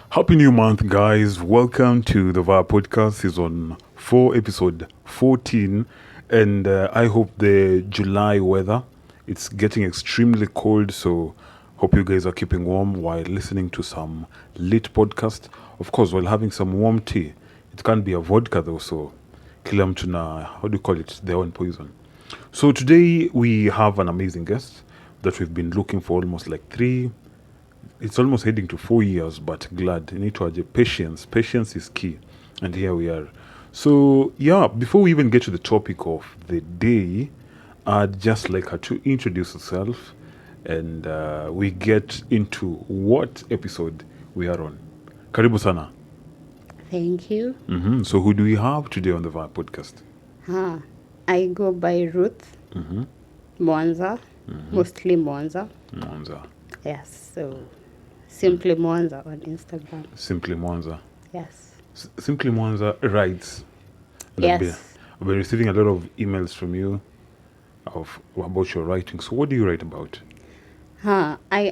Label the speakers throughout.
Speaker 1: Happy new month, guys. Welcome to the VAR podcast, season 4, episode 14. And I hope the July weather, it's getting extremely cold, so hope you guys are keeping warm while listening to some lit podcast. Of course, while having some warm tea. It can't be a vodka though, so kila mtu na, how do you call it, their own poison. So today we have an amazing guest that we've been looking for almost like it's almost heading to 4 years, but glad. You need to have patience. Patience is key. And here we are. So, yeah, before we even get to the topic of the day, I'd just like her to introduce herself and we get into what episode we are on. Karibu sana.
Speaker 2: Thank you.
Speaker 1: So, who do we have today on the VAR podcast?
Speaker 2: I go by Ruth. Mwanza. Mostly Mwanza.
Speaker 1: Mwanza.
Speaker 2: Yes, so Simply Mwanza on Instagram.
Speaker 1: Simply Mwanza.
Speaker 2: Yes.
Speaker 1: Simply Mwanza writes.
Speaker 2: Yes.
Speaker 1: I've been receiving a lot of emails from you about your writing. So what do you write about?
Speaker 2: I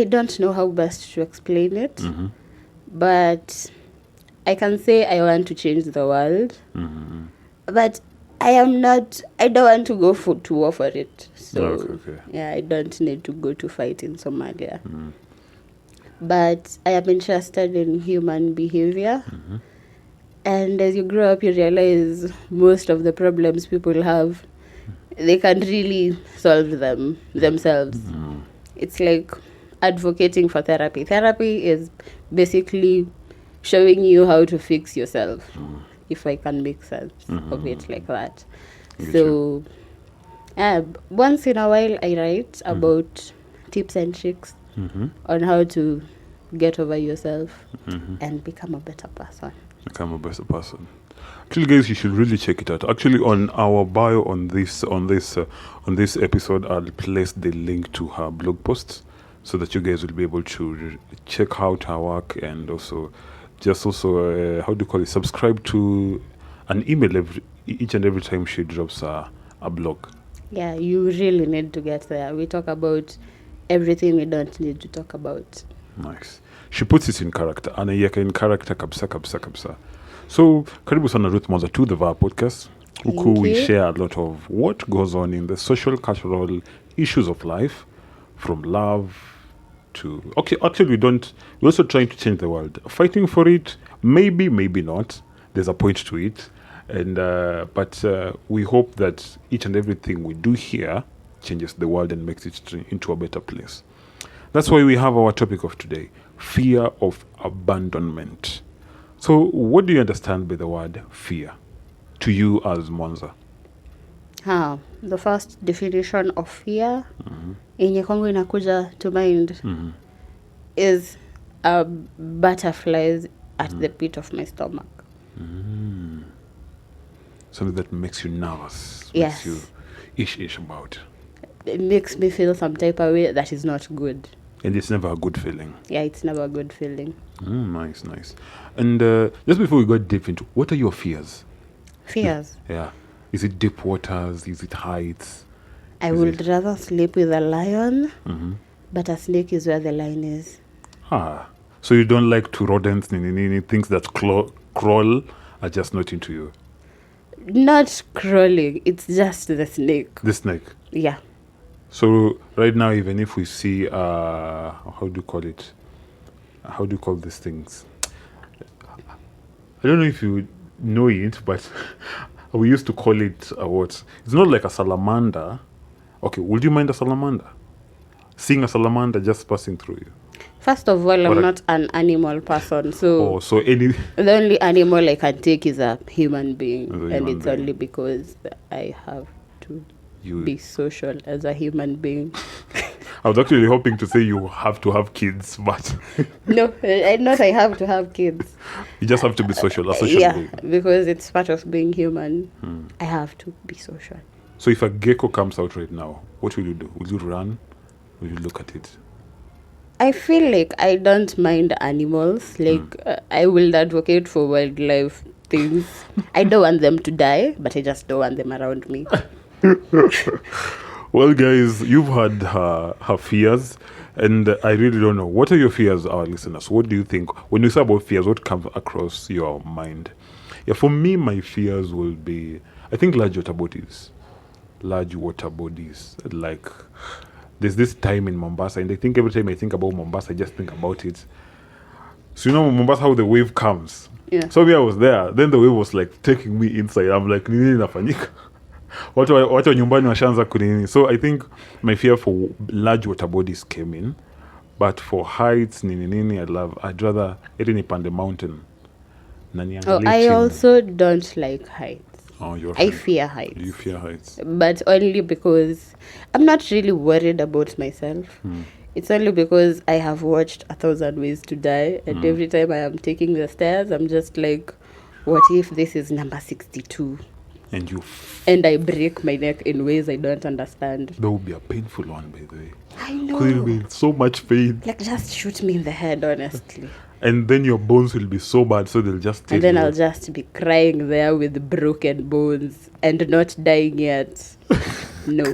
Speaker 2: don't know how best to explain it, but I can say I want to change the world. But I don't want to go to war for it. So,
Speaker 1: okay.
Speaker 2: Yeah, I don't need to go to fight in Somalia. But I am interested in human behavior. And as you grow up, you realize most of the problems people have, they can't really solve them themselves. It's like advocating for therapy. Therapy is basically showing you how to fix yourself. If I can make sense of it like that. So, once in a while I write about tips and tricks on how to get over yourself and become a better person.
Speaker 1: Actually, guys, you should really check it out. Actually, on our bio on this episode, I'll place the link to her blog posts so that you guys will be able to check out her work and also subscribe to an email each and every time she drops a blog.
Speaker 2: Yeah, you really need to get there. We talk about everything we don't need to talk about.
Speaker 1: Nice. She puts it in character. Anaiweka in character kabisa. So, karibu sana Ruth Mwanza to the VAR podcast. Huku we share a lot of what goes on in the social, cultural issues of life, from love to... Okay, actually we're also trying to change the world. Fighting for it, maybe not. There's a point to it. And but we hope that each and everything we do here changes the world and makes it into a better place. That's why we have our topic of today, fear of abandonment. So what do you understand by the word fear to you as Mwanza?
Speaker 2: The first definition of fear yenye kwangu inakuja to mind is butterflies at the pit of my stomach.
Speaker 1: Something that makes you nervous,
Speaker 2: Yes.
Speaker 1: makes you ish about.
Speaker 2: It makes me feel some type of way that is not good.
Speaker 1: And it's never a good feeling.
Speaker 2: Yeah, it's never a good feeling.
Speaker 1: Nice. And just before we go deep into, what are your fears?
Speaker 2: Fears?
Speaker 1: Yeah. Is it deep waters? Is it heights?
Speaker 2: I would rather sleep with a lion, but a snake is where the line is.
Speaker 1: So you don't like to rodents, things that crawl are just not into you?
Speaker 2: Not crawling, it's just the snake.
Speaker 1: The snake?
Speaker 2: Yeah.
Speaker 1: So right now, even if we see, how do you call it? How do you call these things? I don't know if you know it, but we used to call it what? It's not like a salamander. Okay, would you mind a salamander? Seeing a salamander just passing through you?
Speaker 2: First of all, I'm not an animal person, so
Speaker 1: the
Speaker 2: only animal I can take is a human being, only because I have to be social as a human being.
Speaker 1: I was actually hoping to say you have to have kids, but
Speaker 2: no, I have to have kids.
Speaker 1: You just have to be social, a social being.
Speaker 2: Because it's part of being human. I have to be social.
Speaker 1: So if a gecko comes out right now, what will you do? Will you run? Will you look at it?
Speaker 2: I feel like I don't mind animals. I will advocate for wildlife things. I don't want them to die, but I just don't want them around me.
Speaker 1: Well, guys, you've had her fears, and I really don't know. What are your fears, our listeners? What do you think? When you say about fears, what comes across your mind? Yeah, for me, my fears will be, I think, large water bodies. Large water bodies. Like, there's this time in Mombasa, and I think every time I think about Mombasa, I just think about it. So, Mombasa, how the wave comes.
Speaker 2: Yeah.
Speaker 1: So, I was there. Then the wave was like taking me inside. I'm like, nini inafanyika? Watu wa nyumbani washaanza kunini. So I think my fear for large water bodies came in, but for heights I'd rather nipande mountain.
Speaker 2: I also don't like heights. I fear heights.
Speaker 1: You fear heights,
Speaker 2: but only because I'm not really worried about myself. It's only because I have watched 1,000 Ways to Die, and every time I am taking the stairs, I'm just like, what if this is number 62? And I break my neck in ways I don't understand.
Speaker 1: That would be a painful one, by the way.
Speaker 2: I know.
Speaker 1: Because it'll be so much pain.
Speaker 2: Like, just shoot me in the head, honestly.
Speaker 1: And then your bones will be so bad, so they'll just
Speaker 2: And then I'll just be crying there with broken bones and not dying yet. No.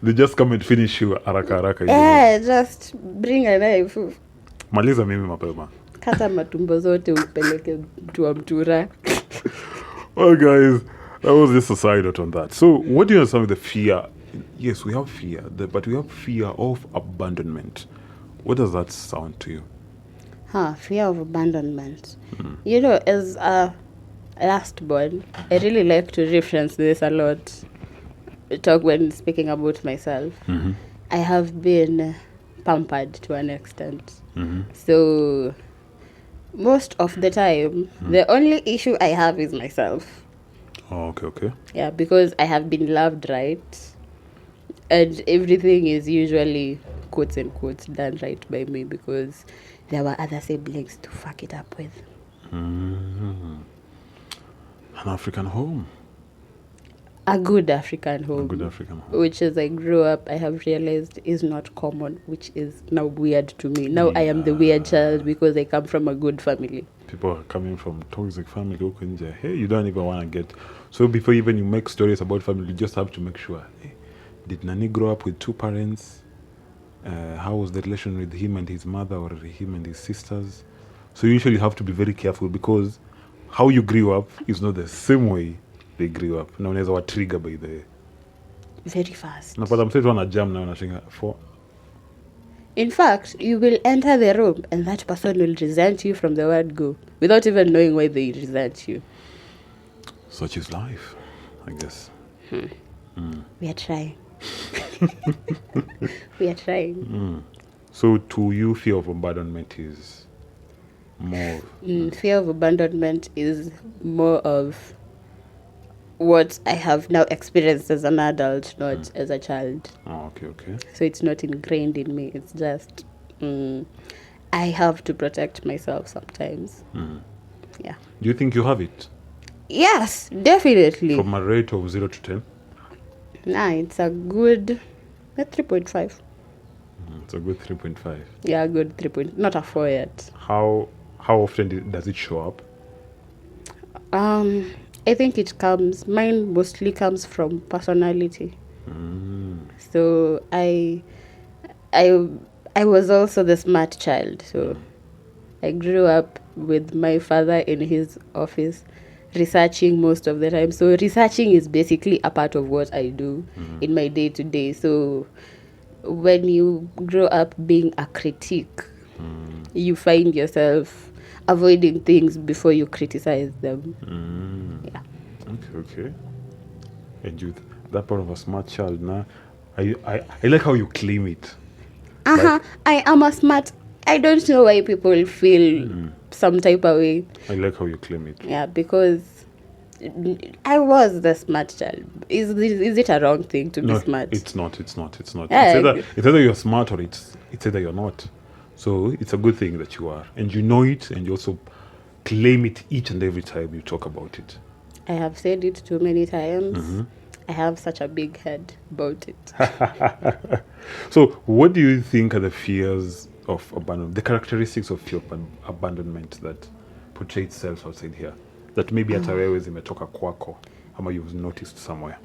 Speaker 1: They just come and finish you haraka.
Speaker 2: Yeah, just bring a knife.
Speaker 1: Maliza mimi mapema.
Speaker 2: Kata matumbo zote upeleke mtu wa mtura.
Speaker 1: Well, guys, that was just a side note on that. So, what do you understand with the fear? Yes, we have fear, but we have fear of abandonment. What does that sound to you?
Speaker 2: Fear of abandonment. As a last born, I really like to reference this a lot. Talk when speaking about myself. I have been pampered to an extent. So, most of the time, the only issue I have is myself.
Speaker 1: Oh, okay.
Speaker 2: Yeah, because I have been loved right, and everything is usually, quotes and quotes, done right by me because there were other siblings to fuck it up with.
Speaker 1: An African home.
Speaker 2: A good African home. Which, as I grew up, I have realized is not common, which is now weird to me. Now I am the weird child because I come from a good family.
Speaker 1: People are coming from toxic family. Hey, you don't even want to get... So before even you make stories about family, you just have to make sure. Hey, did Nani grow up with two parents? How was the relation with him and his mother or him and his sisters? So you usually have to be very careful because how you grew up is not the same way they grew up. Now unaweza wa trigger by the...
Speaker 2: Very fast.
Speaker 1: Napata msetu wana jam na wanashinga for...
Speaker 2: In fact, you will enter the room and that person will resent you from the word go without even knowing why they resent you.
Speaker 1: Such is life, I guess.
Speaker 2: We are trying. We are trying.
Speaker 1: So to you, fear of abandonment is more...
Speaker 2: Fear of abandonment is more of what I have now experienced as an adult, not as a child.
Speaker 1: Oh, okay.
Speaker 2: So it's not ingrained in me. It's just I have to protect myself sometimes. Yeah.
Speaker 1: Do you think you have it?
Speaker 2: Yes, definitely.
Speaker 1: From a rate of 0 to 10?
Speaker 2: Nah, it's a good 3.5.
Speaker 1: It's a good 3.5.
Speaker 2: Yeah, a good 3. Not a 4 yet.
Speaker 1: How often does it show up?
Speaker 2: I think mine mostly comes from personality. So I was also the smart child. So I grew up with my father in his office researching most of the time. So researching is basically a part of what I do in my day-to-day. So when you grow up being a critic, you find yourself avoiding things before you criticize them. Yeah.
Speaker 1: Okay. And you, that part of a smart child, now, I like how you claim it.
Speaker 2: Like, I am a smart. I don't know why people feel some type of way.
Speaker 1: I like how you claim it.
Speaker 2: Yeah, because I was the smart child. Is it a wrong thing to be smart?
Speaker 1: It's not. Yeah, it's either you're smart or it's either you're not. So it's a good thing that you are. And you know it, and you also claim it each and every time you talk about it.
Speaker 2: I have said it too many times. I have such a big head about it.
Speaker 1: So what do you think are the fears of abandonment, the characteristics of fear of abandonment that portray itself outside here? That maybe hata wewe zimetoka kwako ama you've noticed somewhere?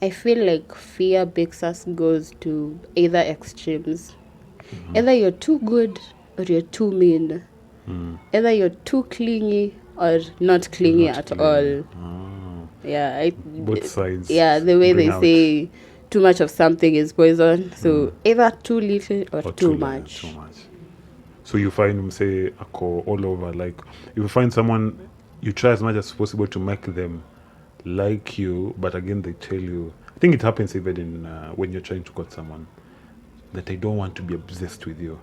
Speaker 2: I feel like fear makes us goes to either extremes. Either you're too good or you're too mean. Either you're too clingy or not clingy
Speaker 1: Not
Speaker 2: at
Speaker 1: clingy.
Speaker 2: all. Yeah,
Speaker 1: Both sides.
Speaker 2: yeah, the way
Speaker 1: bring
Speaker 2: they
Speaker 1: out.
Speaker 2: say too much of something is poison. So either too little or too much.
Speaker 1: Too much. So you find them say all over. Like if you find someone, you try as much as possible to make them like you, but again they tell you. I think it happens even in when you're trying to court someone that I don't want to be obsessed with you.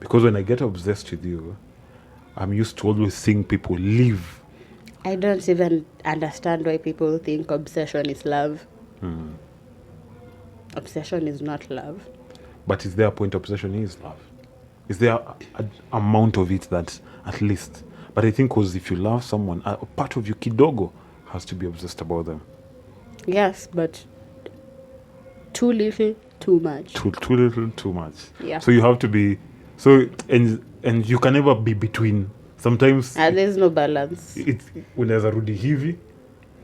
Speaker 1: Because when I get obsessed with you, I'm used to always seeing people leave.
Speaker 2: I don't even understand why people think obsession is love. Obsession is not love.
Speaker 1: But is there a point obsession is love? Is there a amount of it that at least? But I think because if you love someone, a part of you kidogo has to be obsessed about them.
Speaker 2: Yes, but too little, too much.
Speaker 1: Too little, too much.
Speaker 2: Yeah.
Speaker 1: So you have to be and you can never be between. Sometimes
Speaker 2: There's no balance.
Speaker 1: it's unaweza rudi hivi,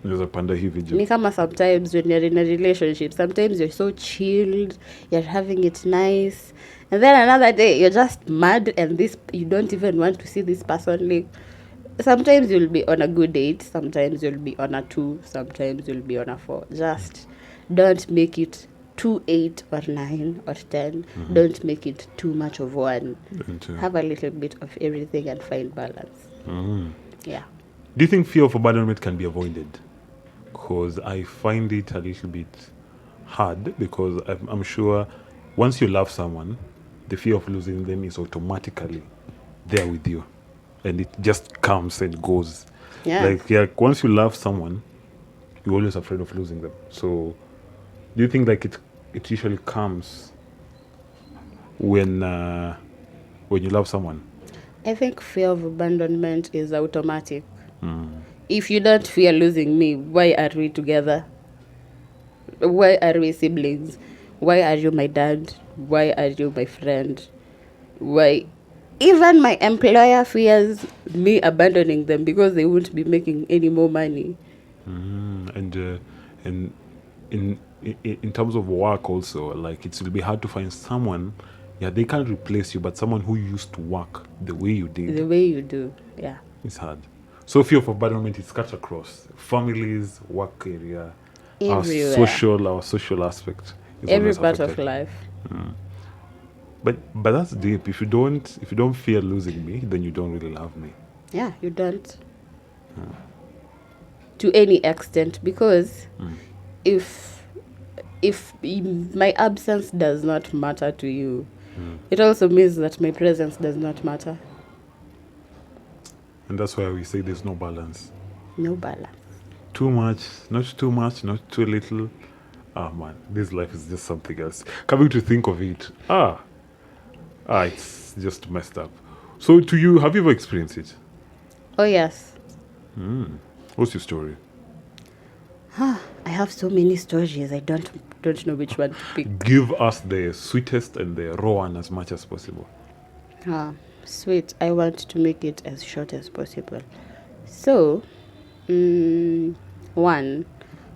Speaker 1: unaweza panda hivi juu.
Speaker 2: Ni kama sometimes when you're in a relationship, sometimes you're so chilled, you're having it nice, and then another day you're just mad and you don't even want to see this person. Like, sometimes you'll be on a good date, sometimes you'll be on a 2, sometimes you'll be on a 4. Just don't make it 2, 8 or 9 or 10. Don't make it too much of one. Have a little bit of everything and find balance. Yeah.
Speaker 1: Do you think fear of abandonment can be avoided? Because I find it a little bit hard, because I'm sure once you love someone, the fear of losing them is automatically there with you. And it just comes and goes.
Speaker 2: Yeah.
Speaker 1: Like once you love someone, you're always afraid of losing them. So do you think like it usually comes when you love someone?
Speaker 2: I think fear of abandonment is automatic. If you don't fear losing me, why are we together? Why are we siblings? Why are you my dad? Why are you my friend? Why? Even my employer fears me abandoning them because they won't be making any more money.
Speaker 1: And in terms of work also, like it will be hard to find someone, they can't replace you, but someone who used to work the way you did.
Speaker 2: The way you do, yeah.
Speaker 1: It's hard. So fear of abandonment is cut across families, work area,
Speaker 2: Everywhere.
Speaker 1: our social aspect. Is
Speaker 2: Every
Speaker 1: always
Speaker 2: part
Speaker 1: affected.
Speaker 2: of life.
Speaker 1: But that's deep. If you don't fear losing me, then you don't really love me.
Speaker 2: Yeah, you don't. To any extent, because if my absence does not matter to you, it also means that my presence does not matter.
Speaker 1: And that's why we say there's no balance.
Speaker 2: No balance.
Speaker 1: Too much, not too little. Ah, man, this life is just something else. Coming to think of it, it's just messed up. So to you, have you ever experienced it?
Speaker 2: Oh, yes.
Speaker 1: What's your story?
Speaker 2: I have so many stories. I don't know which one to pick.
Speaker 1: Give us the sweetest and the raw one as much as possible.
Speaker 2: Sweet. I want to make it as short as possible. So, one,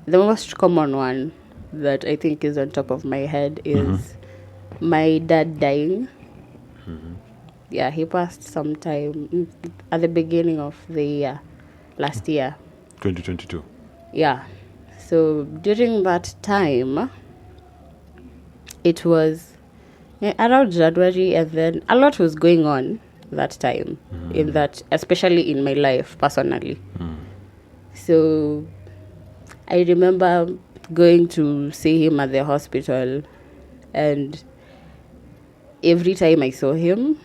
Speaker 2: the most common one that I think is on top of my head is my dad dying. Yeah, he passed sometime at the beginning of the year, last year.
Speaker 1: 2022.
Speaker 2: Yeah. So during that time, it was around January, and then a lot was going on that time, in that, especially in my life personally. So I remember going to see him at the hospital, and every time I saw him,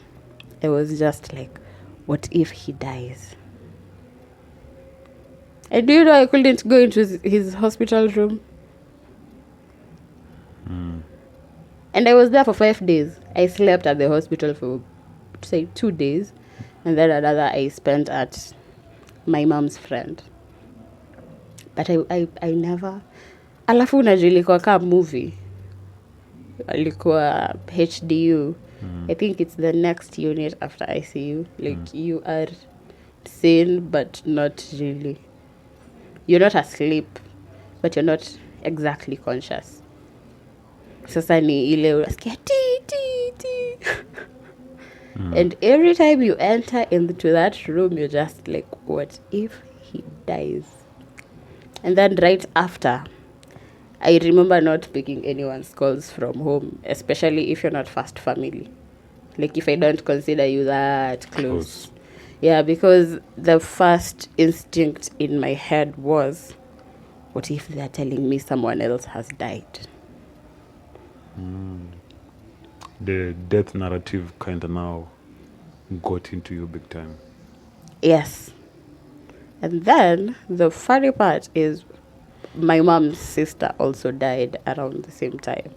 Speaker 2: I was just like, what if he dies? And do you know I couldn't go into his hospital room? And I was there for 5 days. I slept at the hospital for, say, 2 days. And then another I spent at my mom's friend. But I never... Alafu unajua ilikuwa kama movie. Ilikuwa HDU. I think it's the next unit after ICU. Like, you are sane, but not really. You're not asleep, but you're not exactly conscious. Sasa ni ile unasikia ti ti ti. And every time you enter into that room, you're just like, what if he dies? And then right after, I remember not picking anyone's calls from home, especially if you're not first family. Like if I don't consider you that close. Yeah, because the first instinct in my head was, what if they're telling me someone else has died?
Speaker 1: The death narrative kind of now got into you big time.
Speaker 2: Yes. And then the funny part is my mom's sister also died around the same time.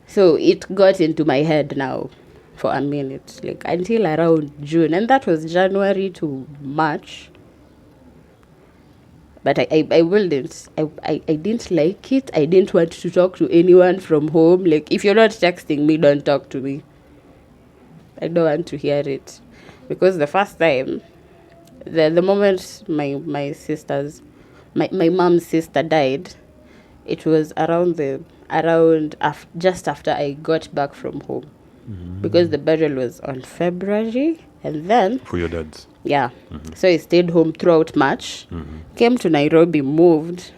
Speaker 2: So it got into my head now for a minute, like until around June. And that was January to March. But I wouldn't. I didn't like it. I didn't want to talk to anyone from home. Like, if you're not texting me, don't talk to me. I don't want to hear it. Because the first time, the moment my mom's sister died, it was just after I got back from home. Because the burial was on February, and then
Speaker 1: For your dads.
Speaker 2: yeah. So I stayed home throughout March, came to Nairobi, moved,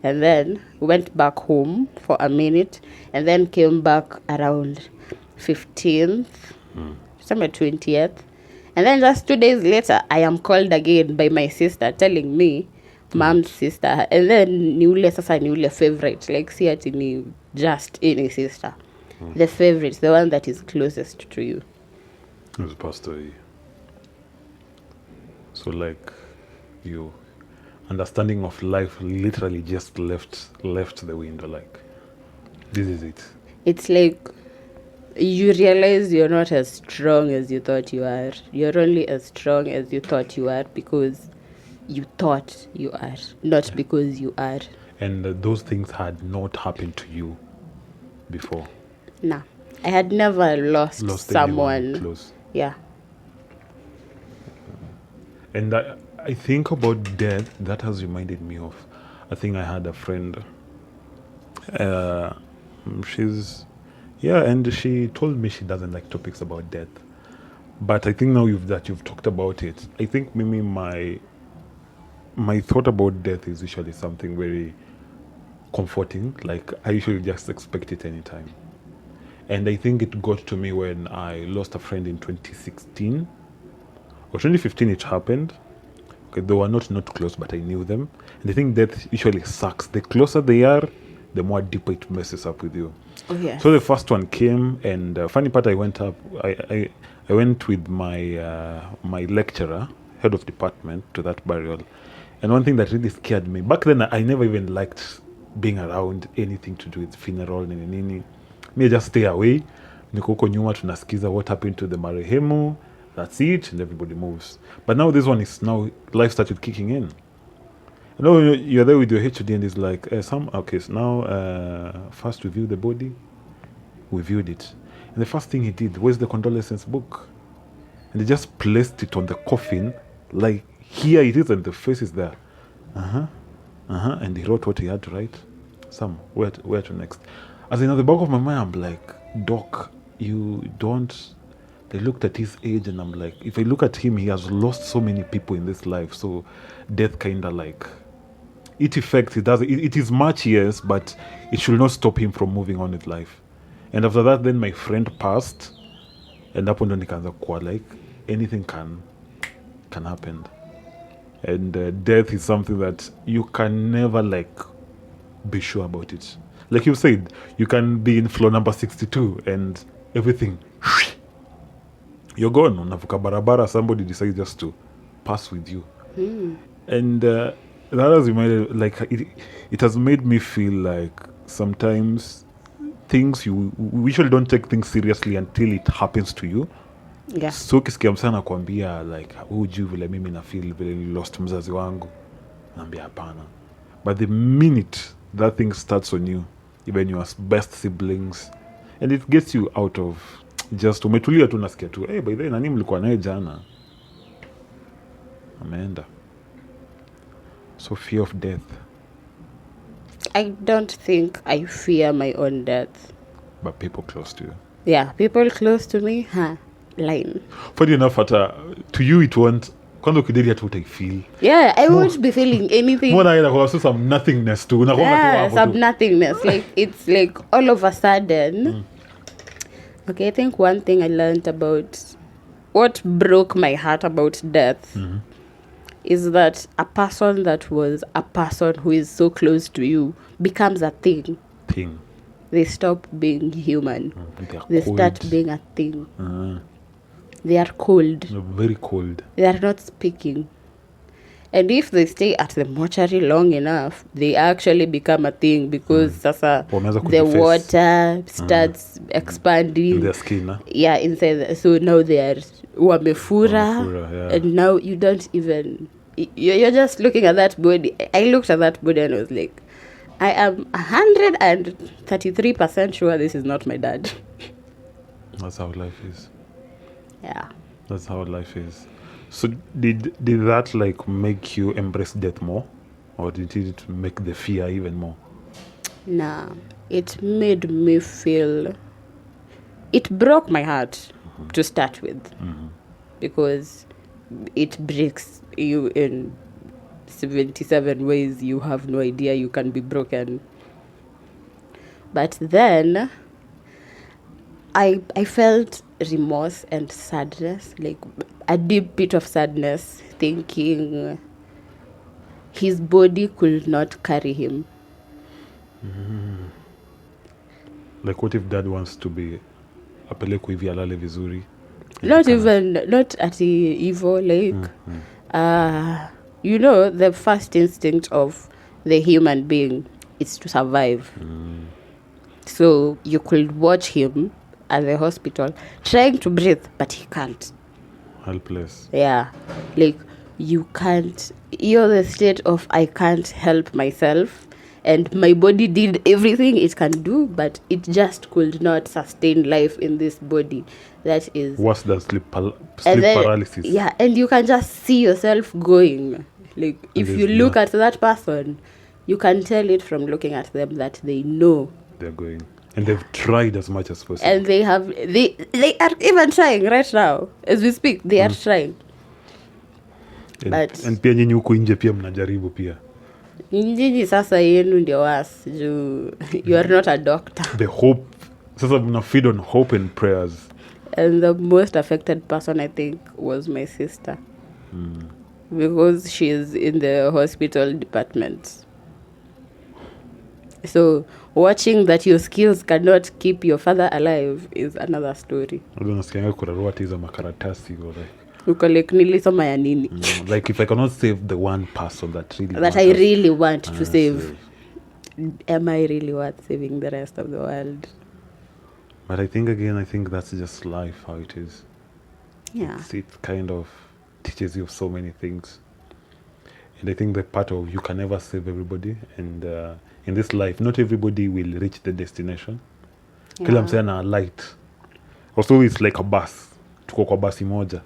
Speaker 2: and then went back home for a minute, and then came back around 15th, somewhere 20th. And then just 2 days later, I am called again by my sister telling me, mom's sister, and then niule favorite, like see ati ni just any sister. The favorite, the one that is closest to you.
Speaker 1: It was Pastor E. So like you understanding of life literally just left the window, like this is it.
Speaker 2: It's like you realize you're not as strong as you thought you are. You're only as strong as you thought you are because you thought you are, not because you are.
Speaker 1: And those things had not happened to you before.
Speaker 2: Nah. I had never lost someone
Speaker 1: anyone close.
Speaker 2: Yeah.
Speaker 1: And I think about death, that has reminded me of, I think I had a friend, and she told me she doesn't like topics about death. But I think now you've talked about it, I think maybe my thought about death is usually something very comforting. Like I usually just expect it anytime. And I think it got to me when I lost a friend in 2016 or 2015. It happened. Okay, they were not close, but I knew them. And I think death usually sucks. The closer they are, the more deeper it messes up with you.
Speaker 2: Oh yeah.
Speaker 1: So the first one came, and funny part, I went with my my lecturer, head of department, to that burial. And one thing that really scared me back then, I never even liked being around anything to do with funeral nini. Me just stay away. Niko huko nyuma tunasikiza what happened to the marehemu. That's it, and everybody moves. But now this one is now life started kicking in. You know, you're there with your HOD and it's like so now first we view the body. We viewed it, and the first thing he did, where's the condolences book? And he just placed it on the coffin, like here it is, and the face is there. And he wrote what he had to write. Where to next? As in, at the back of my mind, I'm like, Doc, you don't. They looked at his age, and I'm like, if I look at him, he has lost so many people in this life. So death kind of like, it affects, it does. It is much, yes, but it should not stop him from moving on with life. And after that, then my friend passed, and hapo ndo nikaanza kuwa like, anything can happen. And death is something that you can never like be sure about it. Like you said, you can be in floor number 62 and everything, you're gone. Unavuka barabara, somebody decides just to pass with you. And that has reminded, like, it has made me feel like sometimes things we usually don't take things seriously until it happens to you.
Speaker 2: Yeah.
Speaker 1: So kisikia msana kuambia like, hujui vile mimi na feel vile lost mzazi wangu, naambia hapana. But the minute that thing starts on you, even your best siblings, and it gets you out of just umetulia tu, nasikia tu, hey, by the way, nani mlikuwa naye jana ameenda. So fear of death.
Speaker 2: I don't think I fear my own death.
Speaker 1: But people close to you.
Speaker 2: Yeah, people close to me, line.
Speaker 1: Funny enough, to you it won't. Kwanza ukideli hata utaifeel.
Speaker 2: Yeah, I won't be feeling anything.
Speaker 1: Mbona inakuwa so some nothingness tu.
Speaker 2: Some nothingness. Like, it's like all of a sudden. Okay, I think one thing I learned about what broke my heart about death is that a person that was a person who is so close to you becomes a thing. They stop being human. They start being a thing. They are cold.
Speaker 1: They're very cold.
Speaker 2: They are not speaking. And if they stay at the mortuary long enough, they actually become a thing because sasa the water starts expanding.
Speaker 1: In their skin,
Speaker 2: Yeah, inside. So now they are wamefura.
Speaker 1: Yeah.
Speaker 2: And now you don't even... You're just looking at that body. I looked at that body and I was like, I am 133% sure this is not my dad.
Speaker 1: That's how life is.
Speaker 2: Yeah.
Speaker 1: That's how life is. So did that like make you embrace death more? Or did it make the fear even more?
Speaker 2: Nah. It made me feel... It broke my heart to start with. Because it breaks you in 77 ways you have no idea you can be broken. But then I felt remorse and sadness, like a deep bit of sadness, thinking his body could not carry him.
Speaker 1: Like what if dad wants to be apelekwe hivi alale vizuri?
Speaker 2: Not at evil, like you know, the first instinct of the human being is to survive. So you could watch him at the hospital trying to breathe, but he can't.
Speaker 1: Helpless.
Speaker 2: Yeah, like you can't. You're the state of I can't help myself, and my body did everything it can do, but it just could not sustain life in this body. That is
Speaker 1: worse than sleep paralysis.
Speaker 2: Yeah, and you can just see yourself going. Like if you look at that person, you can tell it from looking at them that they know
Speaker 1: they're going, and they've tried as much as possible.
Speaker 2: And they are even trying right now as we speak. They are trying.
Speaker 1: And pia nyinyi huko nje pia mnajaribu pia.
Speaker 2: Nyinyi sasa yenu ndio wasi. You are not a doctor.
Speaker 1: The hope. Sasa mna feed on hope and prayers.
Speaker 2: And the most affected person, I think, was my sister. Because she is in the hospital department. So watching that your skills cannot keep your father alive is another story.
Speaker 1: Unasikia kurarua tiza makaratasi like
Speaker 2: uko like nilisoma ya nini?
Speaker 1: Like if I cannot save the one person that
Speaker 2: I really want to save, am I really worth saving the rest of the world?
Speaker 1: But I think that's just life, how it is.
Speaker 2: Yeah.
Speaker 1: It kind of teaches you so many things. And I think the part of you can never save everybody. And in this life, not everybody will reach the destination. Kila msee ana light. Also, it's like a bus. Tuko kwa basi moja.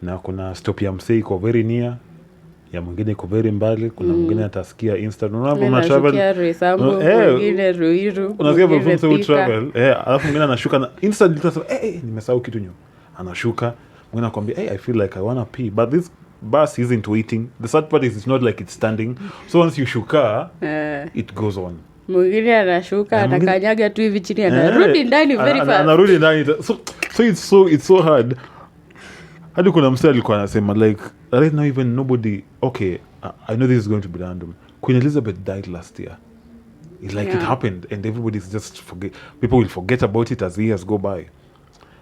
Speaker 1: Na kuna stop ya msee iko very near. Ya mwingine iko very mbali. Kuna mwingine atasikia instant. Una travel.
Speaker 2: Mwingine Ruiru.
Speaker 1: Unasikia from so travel. Alafu mwingine anashuka na instantly tunasema nimesahau kitu nyo. Anashuka. Mwingine anakuambia I feel like I wanna pee. But this bus isn't waiting. The sad part is it's not like it's standing. So once you shuka, it goes on.
Speaker 2: Mwingine anashuka atakanyaga tu hivi chini anarudi ndani very fast.
Speaker 1: Anarudi ndani. So it's so hard. Hadi kuna msee alikuwa anasema like right now even nobody I know this is going to be random. Queen Elizabeth died last year. It's like it happened and everybody's just people will forget about it as years go by.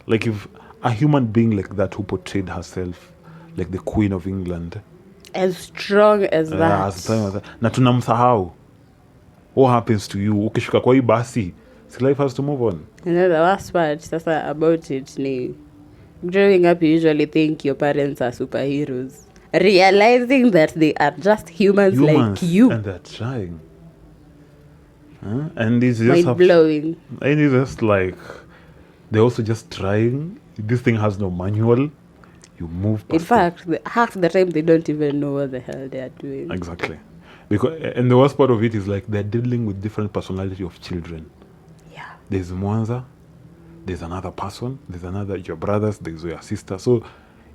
Speaker 1: Like if a human being like that who portrayed herself like the Queen of England,
Speaker 2: as strong as that,
Speaker 1: na tunamsahau. What happens to you ukishuka kwa hii basi? Life has to move on.
Speaker 2: And the worst part sasa about it ni growing up, you usually think your parents are superheroes, realizing that they are just humans like you,
Speaker 1: and they're trying. And it's just
Speaker 2: mind-blowing.
Speaker 1: And it's just like they're also just trying. This thing has no manual. You move past
Speaker 2: in fact, half the time they don't even know what the hell they are doing.
Speaker 1: Exactly. And the worst part of it is like they're dealing with different personality of children.
Speaker 2: Yeah.
Speaker 1: There's Mwanza, there's another person, there's another, your brothers, there's your sister. So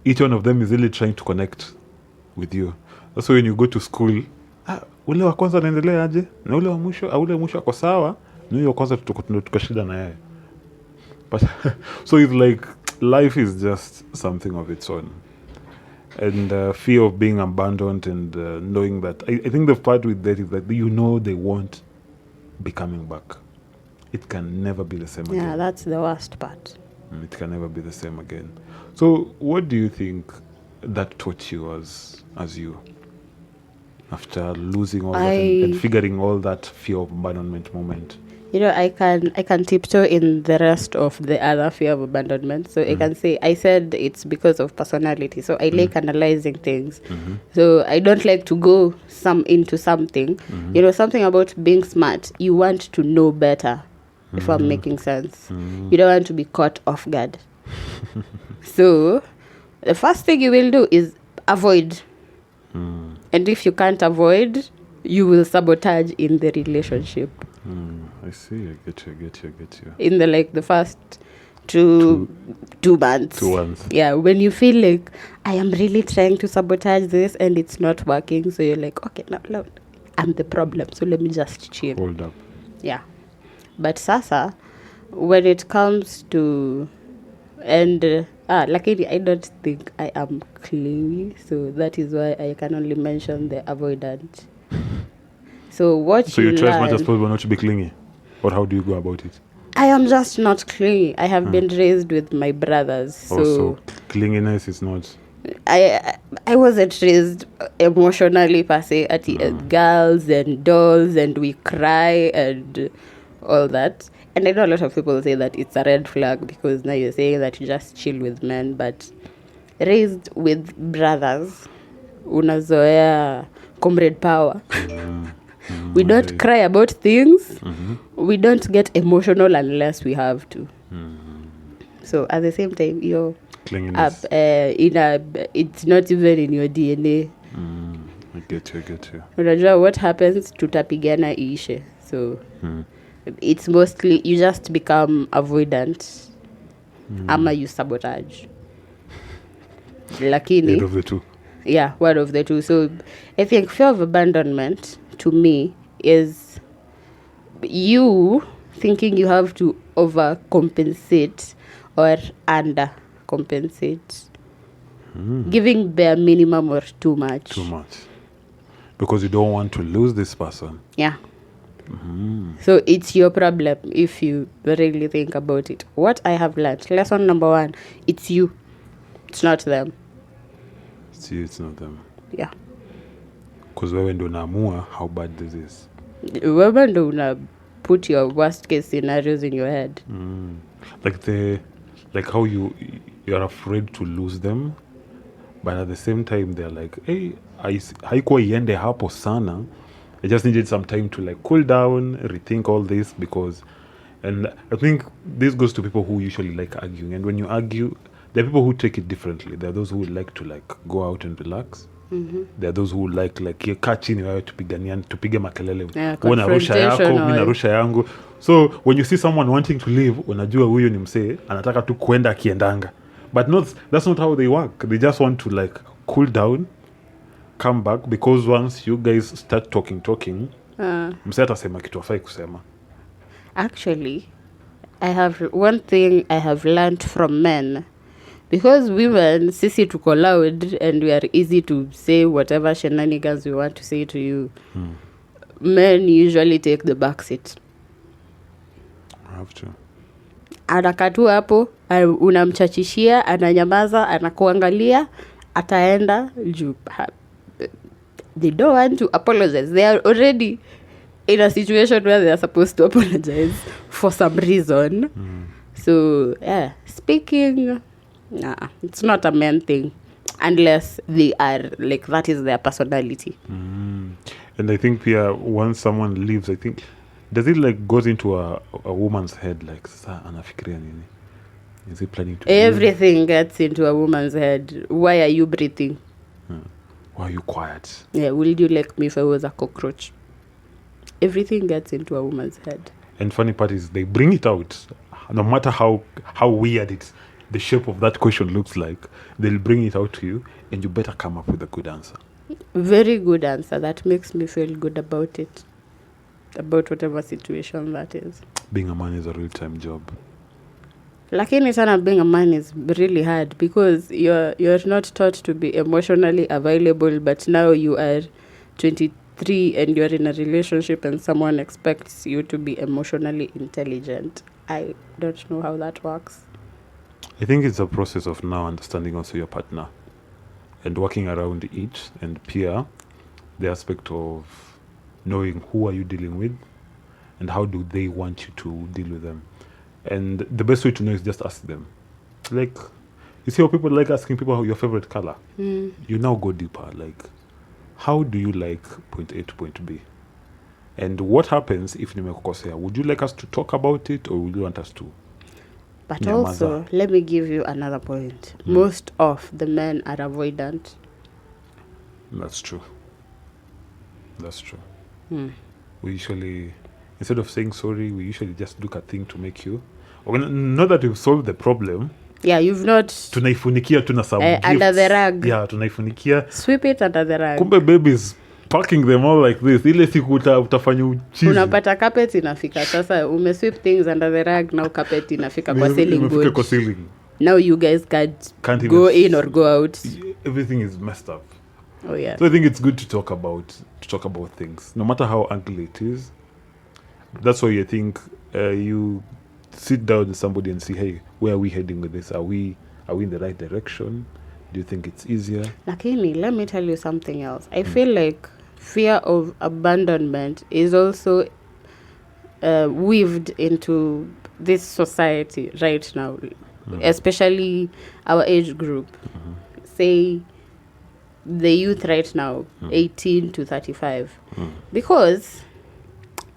Speaker 1: each one of them is really trying to connect with you. That's why when you go to school, ule wa kwanza anaendelea aje? Na ule wa mwisho ako sawa, na ule wa kwanza tukashida na yeye. But so it's like life is just something of its own. And fear of being abandoned and knowing that I think the part with that is that they won't be coming back. It can never be the same again.
Speaker 2: Yeah, that's the worst part.
Speaker 1: It can never be the same again. So what do you think that taught you as you, after losing all that and figuring all that fear of abandonment moment?
Speaker 2: I can tiptoe in the rest of the other fear of abandonment. So I can say, I said it's because of personality. So I like analyzing things. So I don't like to go into something. Something about being smart. You want to know better, if I'm making sense. You don't want to be caught off guard. So the first thing you will do is avoid. And if you can't avoid, you will sabotage in the relationship.
Speaker 1: I see. I get you.
Speaker 2: In the first two months.
Speaker 1: 2 months.
Speaker 2: Yeah, when you feel like, I am really trying to sabotage this and it's not working. So you're like, okay, now I'm the problem. So let me just chill.
Speaker 1: Hold up.
Speaker 2: Yeah. But sasa, when it comes to... And luckily, I don't think I am clingy. So that is why I can only mention the avoidant. So
Speaker 1: you try as much as possible not to be clingy? Or how do you go about it?
Speaker 2: I am just not clingy. I have been raised with my brothers. So
Speaker 1: clinginess is not...
Speaker 2: I wasn't raised emotionally per se at girls and dolls and we cry and all that. And I know a lot of people say that it's a red flag because now you're saying that you just chill with men. But raised with brothers, unazoea comrade power. We don't cry about things. We don't get emotional unless we have to. So at the same time, you're up it's not even in your DNA.
Speaker 1: I get you.
Speaker 2: Unajua what happens, tutapigana ishe. So it's mostly you just become avoidant. Ama you sabotage. Lakini.
Speaker 1: One of the two.
Speaker 2: Yeah, one of the two. So I think fear of abandonment to me is you thinking you have to overcompensate or undercompensate. Giving bare minimum or too much.
Speaker 1: Because you don't want to lose this person.
Speaker 2: Yeah. So it's your problem if you really think about it. What I have learned, lesson number 1, it's you. It's not them.
Speaker 1: It's you, it's not them.
Speaker 2: Yeah.
Speaker 1: Because wewe ndo unaamua how bad this is.
Speaker 2: Wewe ndo una put your worst case scenarios in your head.
Speaker 1: Like how you're afraid to lose them, but at the same time they're like, hey, haikuwa iende hapo sana. I just needed some time to like cool down, rethink all this and I think this goes to people who usually like arguing. And when you argue, there are people who take it differently. There are those who like to like go out and relax. There are those who like kaa chini wewe tupige makelele. Wewe rusha yako, mimi narusha yangu. So when you see someone wanting to leave, unajua huyo ni msee anataka tu kwenda akiendanga. But that's not how they work. They just want to like cool down, come back, because once you guys start talking, msee atasema kitu afai kusema.
Speaker 2: Actually, one thing I have learned from men. Because women, sisi tuko loud and we are easy to say whatever shenanigans we want to say to you. Men usually take the back seat.
Speaker 1: I have to.
Speaker 2: Anakatu hapo, unamchachishia, ananyamaza, anakuangalia, ataenda juu. They don't want to apologize. They are already in a situation where they are supposed to apologize for some reason. So, yeah, speaking... Nah, it's not a man thing unless they are like that is their personality.
Speaker 1: And I think once someone leaves, I think does it like goes into a woman's head like sasa anafikiria nini? Is he planning to
Speaker 2: everything leave? Gets into a woman's head. Why are you breathing?
Speaker 1: Why are you quiet?
Speaker 2: Yeah, will you like me if I was a cockroach? Everything gets into a woman's head.
Speaker 1: And funny part is they bring it out. No matter how weird the shape of that question looks like, they'll bring it out to you, and you better come up with a good answer.
Speaker 2: Very good answer. That makes me feel good about it. About whatever situation that is.
Speaker 1: Being a man is a real-time job.
Speaker 2: Lakini sana being a man is really hard because you're not taught to be emotionally available, but now you are 23 and you're in a relationship and someone expects you to be emotionally intelligent. I don't know how that works.
Speaker 1: I think it's a process of now understanding also your partner and working around it and peer the aspect of knowing who are you dealing with and how do they want you to deal with them. And the best way to know is just ask them. Like, you see how people like asking people your favorite color? You now go deeper. Like, how do you like point A to point B? And what happens if nimekukosea? Would you like us to talk about it, or would you want us to?
Speaker 2: But also, let me give you another point. Most of the men are avoidant.
Speaker 1: That's true. We usually, instead of saying sorry, we usually just look at things to make you. Not that we've solved the problem.
Speaker 2: Yeah, you've not.
Speaker 1: Tunaifunikia tuna some gifts.
Speaker 2: Under the rug.
Speaker 1: Yeah, tunaifunikia.
Speaker 2: Sweep it under the rug.
Speaker 1: Kumbe babies packing them all like this. Ile siku utafanya uchizi.
Speaker 2: Unapata carpet inafika. Sasa umesweep things under the rug, now carpet inafika kwa ceiling. Now you guys can't go in or go out.
Speaker 1: Everything is messed up.
Speaker 2: Oh yeah.
Speaker 1: So I think it's good to talk about things, no matter how ugly it is. That's why I think you sit down with somebody and see, hey, where are we heading with this? Are we in the right direction? Do you think it's easier?
Speaker 2: Lakini, let me tell you something else. I feel like fear of abandonment is also weaved into this society right now, especially our age group. Say the youth right now, 18 to 35. Because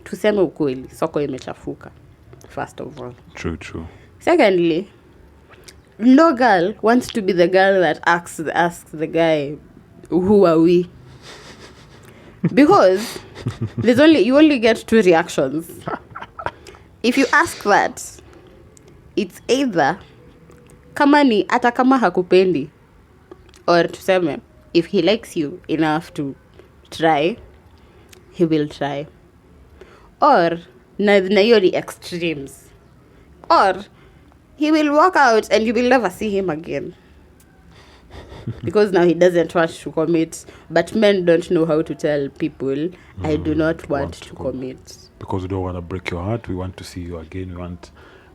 Speaker 2: tuseme ukweli, soko imechafuka, first of all.
Speaker 1: True.
Speaker 2: Secondly, no girl wants to be the girl that asks the guy, who are we? Because you only get two reactions. If you ask that, it's either kama ni ata kama hakupendi, or tuseme if he likes you enough to try, he will try. Or na hiyo ni extremes. Or he will walk out and you will never see him again. Because now he doesn't want to commit. But men don't know how to tell people, I do not want to commit.
Speaker 1: Because we don't want to break your heart. We want to see you again.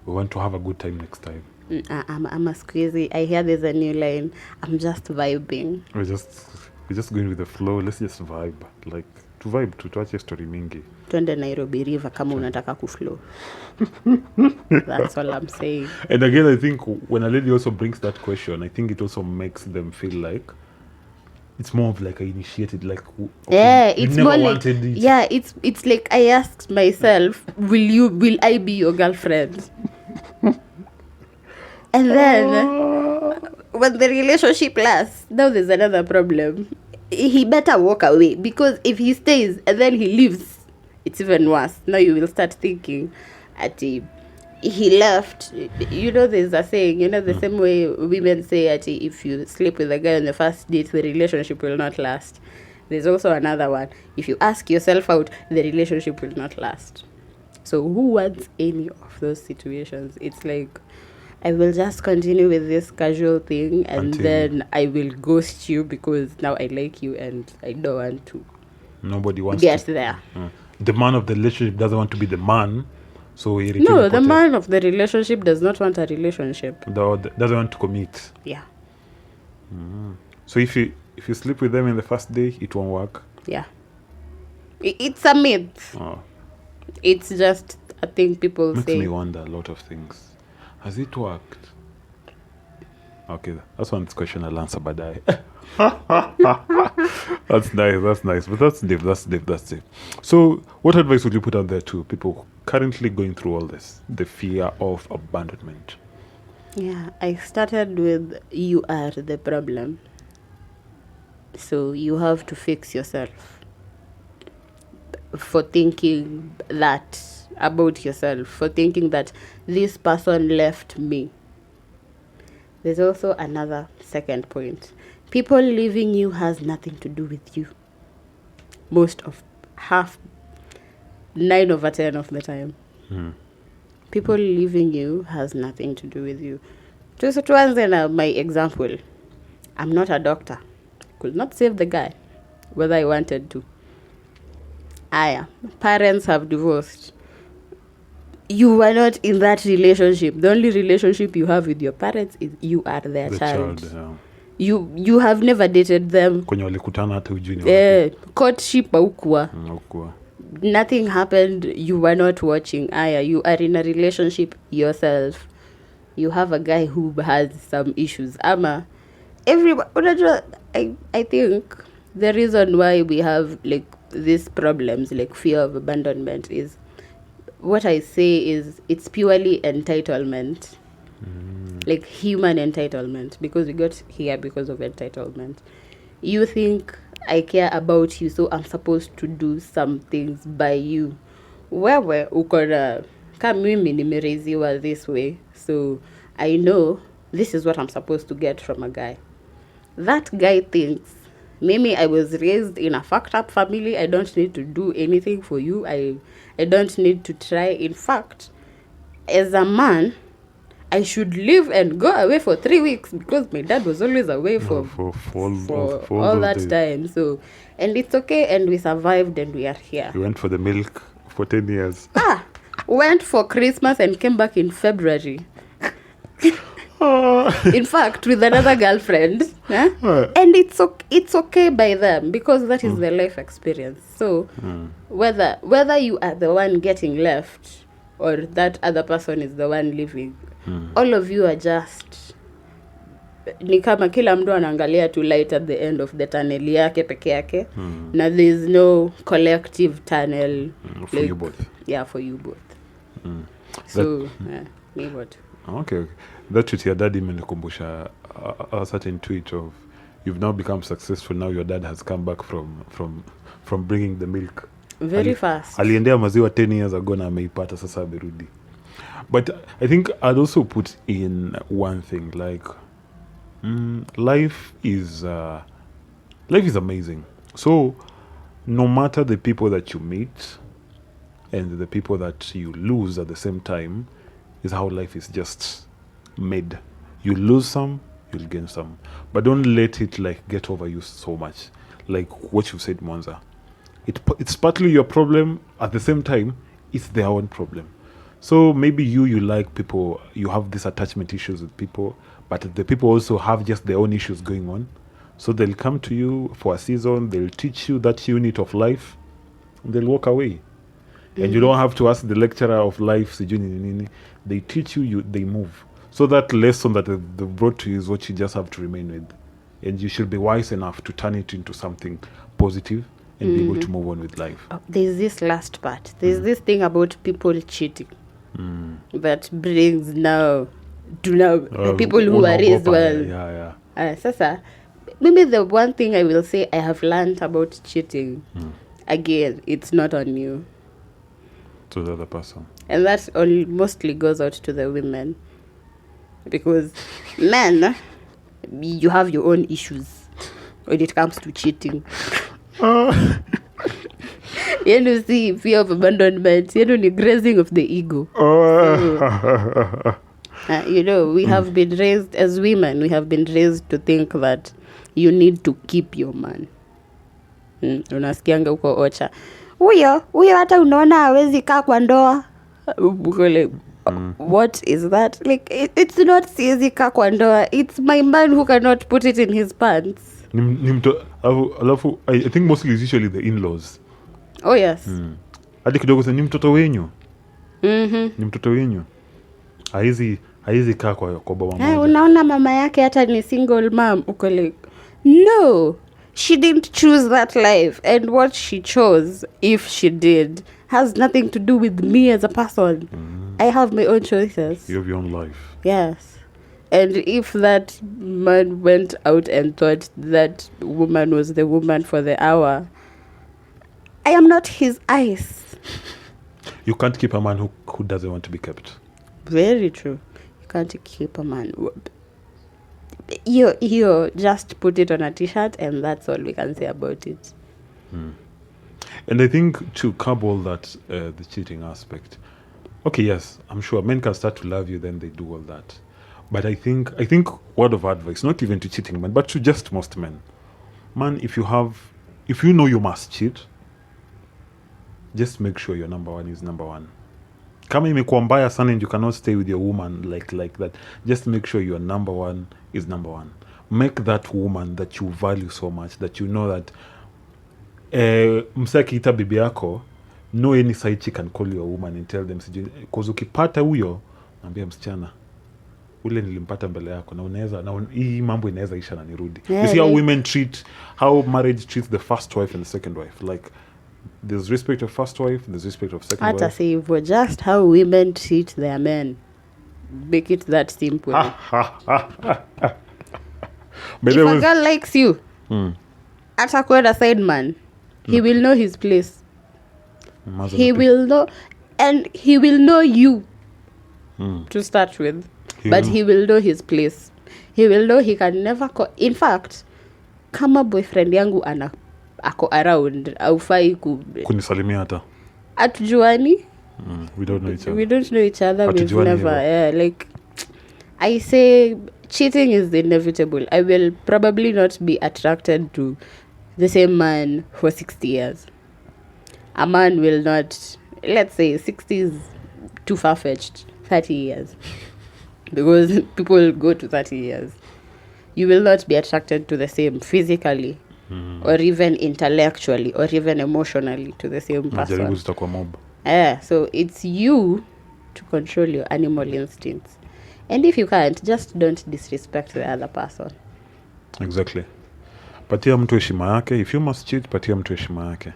Speaker 1: We want to have a good time next time.
Speaker 2: I'm a squeezy. I hear there's a new line. I'm just vibing.
Speaker 1: We're just going with the flow. Let's just vibe. Like, to vibe, tuache story mingi.
Speaker 2: Twende Nairobi River kama unataka kuflow. That's all I'm saying.
Speaker 1: And again, I think when a lady also brings that question, I think it also makes them feel like it's more of like I initiated, like
Speaker 2: okay, it's
Speaker 1: never
Speaker 2: more
Speaker 1: wanted
Speaker 2: like
Speaker 1: it.
Speaker 2: Yeah, it's like I asked myself, will I be your girlfriend? And then when the relationship lasts, now there's another problem. He better walk away, because if he stays and then he leaves, it's even worse. Now you will start thinking he left. You know, there's a saying, the same way women say if you sleep with a guy on the first date, the relationship will not last. There's also another one. If you ask yourself out, the relationship will not last. So who wants any of those situations? It's like, I will just continue with this casual thing and then I will ghost you because now I like you and I don't want to.
Speaker 1: Nobody wants
Speaker 2: get
Speaker 1: to.
Speaker 2: There.
Speaker 1: The man of the relationship doesn't want to be the man. So
Speaker 2: the man of the relationship does not want a relationship.
Speaker 1: Doesn't want to commit.
Speaker 2: Yeah.
Speaker 1: So if you sleep with them in the first day, it won't work.
Speaker 2: Yeah. It's a myth. It's just a thing people say.
Speaker 1: Makes me wonder a lot of things. Has it worked? Okay, that's one question I'll answer badai. That's nice. But that's deep. So what advice would you put out there to people currently going through all this, the fear of abandonment?
Speaker 2: Yeah, I started with you are the problem. So you have to fix yourself for thinking that about yourself, for thinking that this person left me. There's also another second point. People leaving you has nothing to do with you. Most of 9 over 10 of the time. People leaving you has nothing to do with you. So tuanze na my example. I'm not a doctor. Could not save the guy, whether I wanted to. Parents have divorced. You were not in that relationship. The only relationship you have with your parents is you are their child. You have never dated them.
Speaker 1: Kwenye walikutana hata ujui.
Speaker 2: Courtship haukua. Nothing happened. You were not watching. You are in a relationship yourself. You have a guy who has some issues. Everybody. I think the reason why we have like these problems, like fear of abandonment, is what I say is it's purely entitlement. Like human entitlement, because we got here because of entitlement. You think I care about you, so I'm supposed to do some things by you. Wewe ukona kama mimi nimereziwa this way, so I know this is what I'm supposed to get from a guy. That guy thinks maybe I was raised in a fucked up family. I don't need to do anything for you. I don't need to try. In fact, as a man, I should live and go away for 3 weeks because my dad was always away for all that time. So, and it's okay, and we survived and we are here.
Speaker 1: You went for the milk for 10 years.
Speaker 2: Went for Christmas and came back in February. In fact, with another girlfriend. And it's okay by them because that is their life experience. So, whether you are the one getting left or that other person is the one leaving, all of you are just ni kama kila mtu anaangalia to light at the end of the tunnel yake peke yake. Na there is no collective tunnel
Speaker 1: for you both.
Speaker 2: Yeah, for you both. So me what?
Speaker 1: Okay. That tweet your dad imenikumbusha a certain tweet of you've now become successful. Now your dad has come back from bringing the milk
Speaker 2: very fast.
Speaker 1: Aliendea maziwa 10 years ago na ameipata sasa amerudi. But I think I'd also put in one thing, like life is amazing. So no matter the people that you meet and the people that you lose at the same time, is how life is just made. You lose some, you'll gain some. But don't let it like get over you so much. Like what you said, Mwanza. It's partly your problem. At the same time, it's their own problem. So maybe you like people, you have these attachment issues with people, but the people also have just their own issues going on. So they'll come to you for a season, they'll teach you that unit of life, and they'll walk away. And you don't have to ask the lecturer of life, they teach you, they move. So that lesson that they brought to you is what you just have to remain with. And you should be wise enough to turn it into something positive and be able to move on with life.
Speaker 2: There's this last part. There's this thing about people cheating that brings now to people who are raised well. Sasa, maybe the one thing I will say I have learned about cheating, again, it's not on you.
Speaker 1: To the other person.
Speaker 2: And that mostly goes out to the women. Because men, you have your own issues when it comes to cheating. You see, fear of abandonment, the grazing of the ego. So, we have been raised, as women, we have been raised to think that you need to keep your man. Unasikianga uko ocha. Huyo hata unaona hawezi kaa kwa ndoa. What is that? Like, it's not siwezi kaa kwa ndoa. It's my man who cannot put it in his pants.
Speaker 1: I think mostly it's usually the in-laws.
Speaker 2: Oh, yes.
Speaker 1: Hadi kidogo ni mtoto wenyu. Ni mtoto wenyu. Haizi kaa kwa baba mmoja.
Speaker 2: Unaona mama yake hata ni single mom. Uko like, no. She didn't choose that life, and what she chose, if she did, has nothing to do with me as a person. I have my own choices.
Speaker 1: You have your own life.
Speaker 2: Yes. And if that man went out and thought that woman was the woman for the hour, I am not his eyes.
Speaker 1: You can't keep a man who doesn't want to be kept.
Speaker 2: Very true. You can't keep a man. You just put it on a t-shirt and that's all we can say about it.
Speaker 1: And I think to curb all that, the cheating aspect. Okay, yes, I'm sure men can start to love you, then they do all that. But I think word of advice, not even to cheating men, but to just most men. Man, if you know you must cheat, just make sure your number one is number one. Kama imekuwa mbaya sana and you cannot stay with your woman like that, just make sure your number one is number one. Make that woman that you value so much, that you know that msa akiita bibi yako, no any side chick can call your woman and tell them, because ukipata huyo, ambia msichana, ule nilimpata mbele yako, na unaweza, na hii mambo inaweza isha na nirudi.
Speaker 2: Yeah,
Speaker 1: you see how women how marriage treats the first wife and the second wife. Like, there's respect of first wife, there's respect of second
Speaker 2: Hata
Speaker 1: wife.
Speaker 2: say hivyo, just how women treat their men. Make it that simple. If a girl likes you, atakuwa a side man. He will know his place. He will know, and he will know you to start with. He will know his place. He will know he can never in fact, kama boyfriend yangu ako around, aufai
Speaker 1: kunisalimia hata.
Speaker 2: Atujuani?
Speaker 1: We don't know each other.
Speaker 2: We don't know each other. We've never.
Speaker 1: Yeah,
Speaker 2: like, I say, cheating is inevitable. I will probably not be attracted to the same man for 60 years. A man will not, let's say 60 is too far-fetched, 30 years. Because people go to 30 years. You will not be attracted to the same physically, or even intellectually, or even emotionally to the same person. So it's you to control your animal instincts. And if you can't, just don't disrespect the other person.
Speaker 1: Exactly. Patia mtu heshima yake. If you must cheat, patia mtu heshima yake.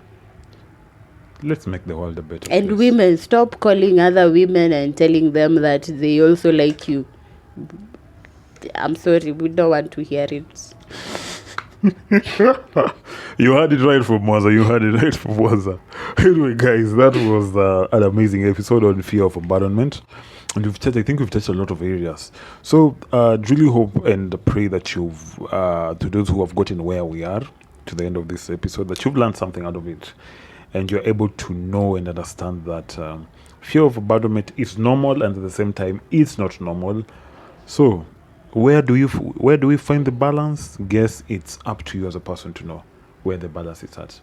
Speaker 1: Let's make the world a better place.
Speaker 2: And women, stop calling other women and telling them that they also like you. I'm sorry, we don't want to hear it.
Speaker 1: You heard it right from Mwanza. Anyway, guys, that was an amazing episode on fear of abandonment. And I think we've touched a lot of areas. So really hope and pray that you've, to those who have gotten where we are, to the end of this episode, that you've learned something out of it. And you're able to know and understand that fear of abandonment is normal, and at the same time, it's not normal. So where do we find the balance? Guess it's up to you as a person to know where the balance is at.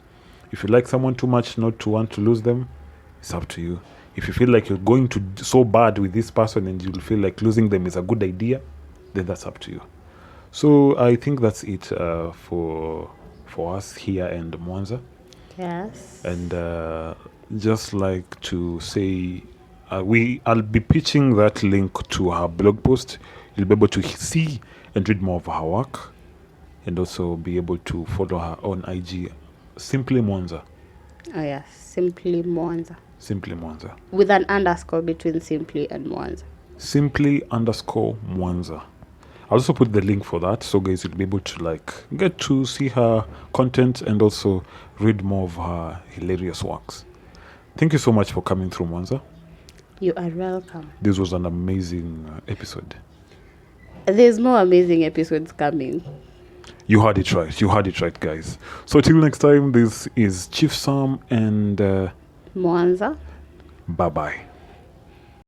Speaker 1: If you like someone too much not to want to lose them, it's up to you. If you feel like you're going to so bad with this person and you feel like losing them is a good idea, then that's up to you. So I think that's it for us here in Mwanza.
Speaker 2: Yes.
Speaker 1: And just like to say, I'll be pitching that link to her blog post. You'll be able to see and read more of her work, and also be able to follow her on IG, Simply Mwanza.
Speaker 2: Oh yes, Simply Mwanza.
Speaker 1: Simply Mwanza.
Speaker 2: With an underscore between Simply and Mwanza.
Speaker 1: Simply_Mwanza. I'll also put the link for that, so guys, you'll be able to get to see her content and also read more of her hilarious works. Thank you so much for coming through, Mwanza.
Speaker 2: You are welcome.
Speaker 1: This was an amazing episode.
Speaker 2: There's more amazing episodes coming.
Speaker 1: You heard it right, guys. So till next time, this is Chief Sam and
Speaker 2: Mwanza.
Speaker 1: Bye-bye.